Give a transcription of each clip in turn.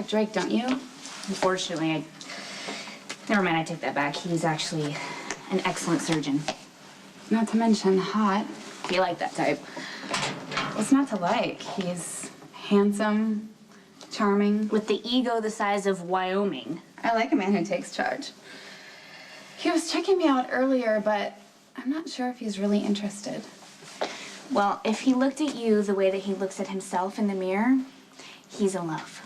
like Drake, don't you? Unfortunately, Never mind, I take that back. He's actually an excellent surgeon. Not to mention hot. You like that type. What's not to like? He's handsome, charming. With the ego the size of Wyoming. I like a man who takes charge. He was checking me out earlier, but I'm not sure if he's really interested. Well, if he looked at you the way that he looks at himself in the mirror, he's in love.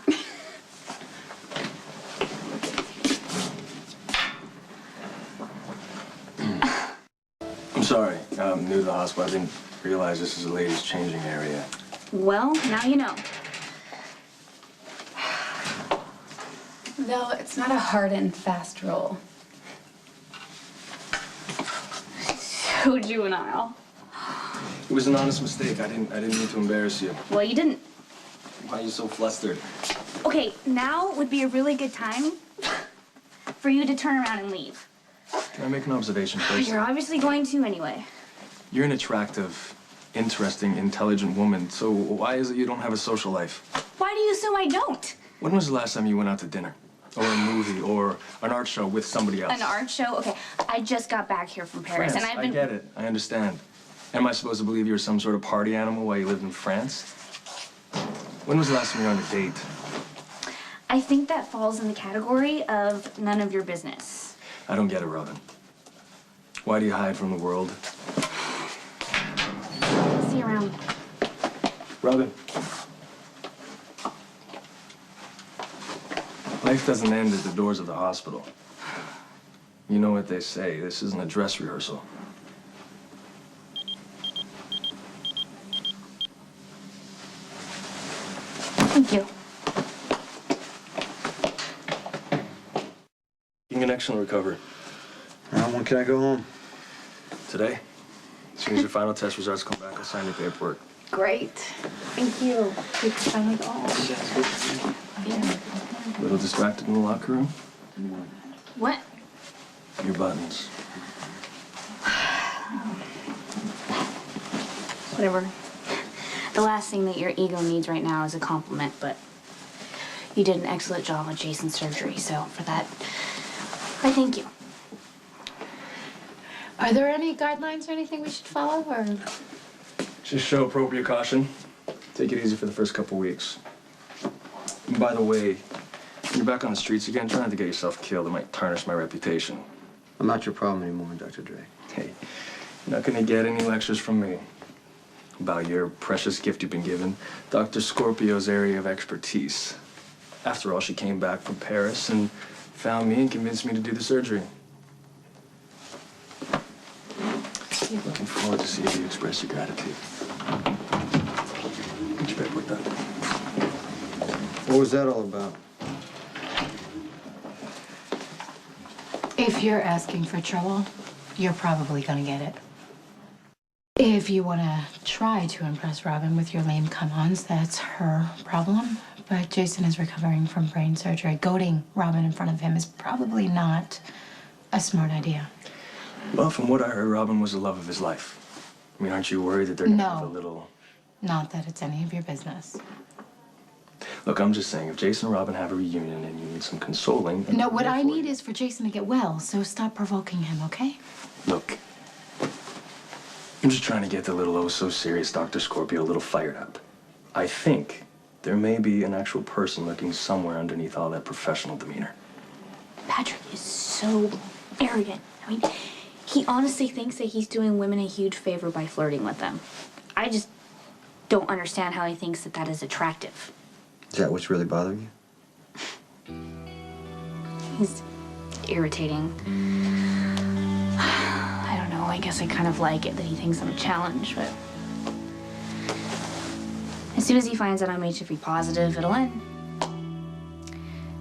I'm sorry. I'm new to the hospital. I didn't realize this is a ladies' changing area. Well, now you know. Though it's not a hard and fast rule. So juvenile. It was an honest mistake. I didn't mean to embarrass you. Well, you didn't. Why are you so flustered? Okay, now would be a really good time for you to turn around and leave. Can I make an observation first? You're obviously going to anyway. You're an attractive, interesting, intelligent woman, so why is it you don't have a social life? Why do you assume I don't? When was the last time you went out to dinner? Or a movie, or an art show with somebody else? An art show? Okay, I just got back here from Paris, France, and I've been... I get it. I understand. Am I supposed to believe you were some sort of party animal while you lived in France? When was the last time you were on a date? I think that falls in the category of none of your business. I don't get it, Robin. Why do you hide from the world? See you around. Robin. Life doesn't end at the doors of the hospital. You know what they say, this isn't a dress rehearsal. Thank you. Connection will recover. When can I go home? Today. As soon as your final test results come back, I'll sign your paperwork. Great. Thank you. We can finally go home. A little distracted in the locker room? What? Your buttons. Whatever. The last thing that your ego needs right now is a compliment, but you did an excellent job with Jason's surgery, so for that, I thank you. Are there any guidelines or anything we should follow, or? Just show appropriate caution. Take it easy for the first couple weeks. And by the way, when you're back on the streets again, try not to get yourself killed. It might tarnish my reputation. I'm not your problem anymore, Dr. Drake. Hey, you're not gonna get any lectures from me about your precious gift you've been given, Dr. Scorpio's area of expertise. After all, she came back from Paris and found me and convinced me to do the surgery. Looking forward to seeing you express your gratitude. Get your paperwork done. What was that all about? If you're asking for trouble, you're probably gonna get it. If you wanna try to impress Robin with your lame come-ons, that's her problem. But Jason is recovering from brain surgery. Goading Robin in front of him is probably not a smart idea. Well, from what I heard, Robin was the love of his life. I mean, aren't you worried that they're gonna have a little... Not that it's any of your business. Look, I'm just saying, if Jason and Robin have a reunion and you need some consoling... No, what I need is for Jason to get well, so stop provoking him, okay? Look, I'm just trying to get the little oh-so-serious Dr. Scorpio a little fired up. I think there may be an actual person lurking somewhere underneath all that professional demeanor. Patrick is so arrogant. I mean, he honestly thinks that he's doing women a huge favor by flirting with them. I just don't understand how he thinks that that is attractive. Is that what's really bothering you? He's irritating. I don't know, I guess I kind of like it that he thinks I'm a challenge, but... As soon as he finds out I'm HIV positive, it'll end.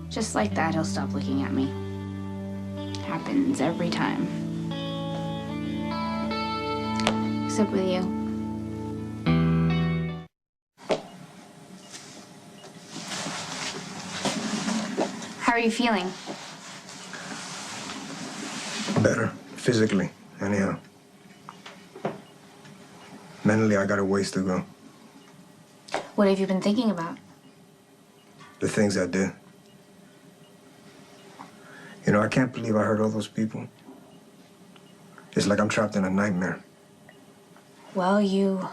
Just like that, he'll stop looking at me. Happens every time. Except with you. How are you feeling? Better, physically, anyhow. Mentally, I got a ways to go. What have you been thinking about? The things I did. I can't believe I hurt all those people. It's like I'm trapped in a nightmare. Well, you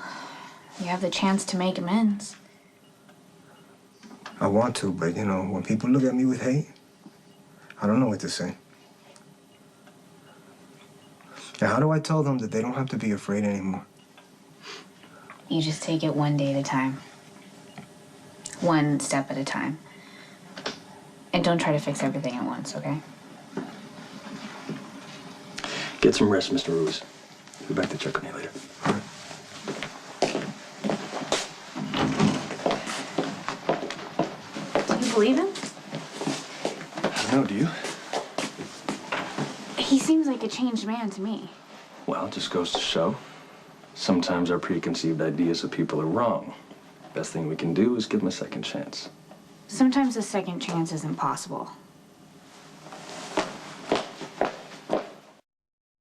have the chance to make amends. I want to, but when people look at me with hate, I don't know what to say. Now, how do I tell them that they don't have to be afraid anymore? You just take it one day at a time. One step at a time. And don't try to fix everything at once, okay? Get some rest, Mr. Ruiz. Be back to check on you later. Do you believe him? I don't know, do you? He seems like a changed man to me. Well, it just goes to show. Sometimes our preconceived ideas of people are wrong. Best thing we can do is give them a second chance. Sometimes a second chance isn't possible.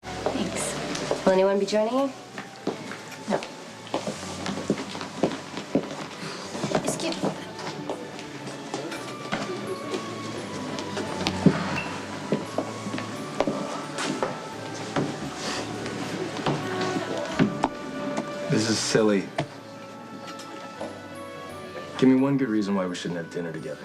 Thanks. Will anyone be joining you? No. Excuse me. This is silly. Give me one good reason why we shouldn't have dinner together.